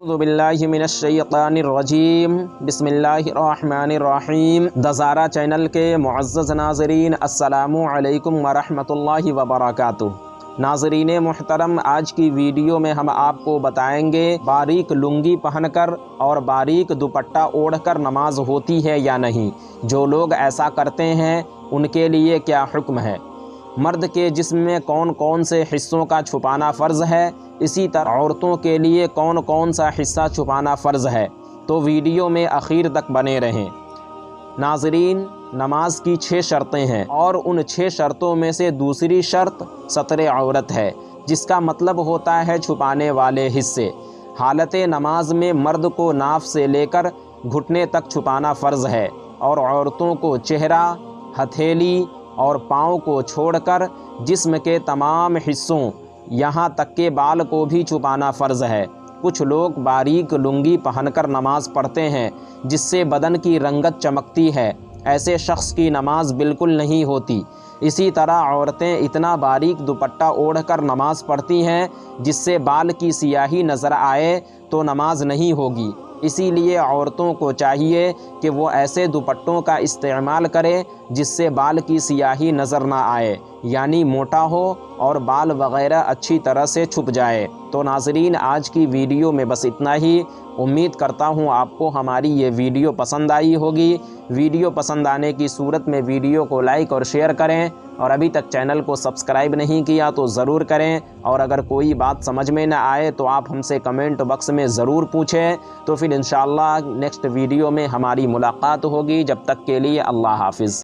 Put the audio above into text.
اعوذ باللہ من الشیطان الرجیم بسم اللہ الرحمن الرحیم۔ دزارہ چینل کے معزز ناظرین، السلام علیکم ورحمۃ اللہ وبرکاتہ۔ ناظرین محترم، آج کی ویڈیو میں ہم آپ کو بتائیں گے باریک لنگی پہن کر اور باریک دوپٹہ اوڑھ کر نماز ہوتی ہے یا نہیں۔ جو لوگ ایسا کرتے ہیں ان کے لیے کیا حکم ہے۔ مرد کے جسم میں کون کون سے حصوں کا چھپانا فرض ہے، اسی طرح عورتوں کے لیے کون کون سا حصہ چھپانا فرض ہے، تو ویڈیو میں آخر تک بنے رہیں۔ ناظرین، نماز کی 6 شرطیں ہیں اور ان 6 شرطوں میں سے دوسری شرط ستر عورت ہے، جس کا مطلب ہوتا ہے چھپانے والے حصے۔ حالت نماز میں مرد کو ناف سے لے کر گھٹنے تک چھپانا فرض ہے، اور عورتوں کو چہرہ، ہتھیلی اور پاؤں کو چھوڑ کر جسم کے تمام حصوں یہاں تک کہ بال کو بھی چھپانا فرض ہے۔ کچھ لوگ باریک لنگی پہن کر نماز پڑھتے ہیں جس سے بدن کی رنگت چمکتی ہے، ایسے شخص کی نماز بالکل نہیں ہوتی۔ اسی طرح عورتیں اتنا باریک دوپٹہ اوڑھ کر نماز پڑھتی ہیں جس سے بال کی سیاہی نظر آئے تو نماز نہیں ہوگی۔ اسی لیے عورتوں کو چاہیے کہ وہ ایسے دوپٹوں کا استعمال کرے جس سے بال کی سیاہی نظر نہ آئے، یعنی موٹا ہو اور بال وغیرہ اچھی طرح سے چھپ جائے۔ تو ناظرین، آج کی ویڈیو میں بس اتنا ہی۔ امید کرتا ہوں آپ کو ہماری یہ ویڈیو پسند آئی ہوگی۔ ویڈیو پسند آنے کی صورت میں ویڈیو کو لائک اور شیئر کریں، اور ابھی تک چینل کو سبسکرائب نہیں کیا تو ضرور کریں، اور اگر کوئی بات سمجھ میں نہ آئے تو آپ ہم سے کمنٹ باکس میں ضرور پوچھیں۔ تو پھر انشاءاللہ نیکسٹ ویڈیو میں ہماری ملاقات ہوگی۔ جب تک کے لیے اللہ حافظ۔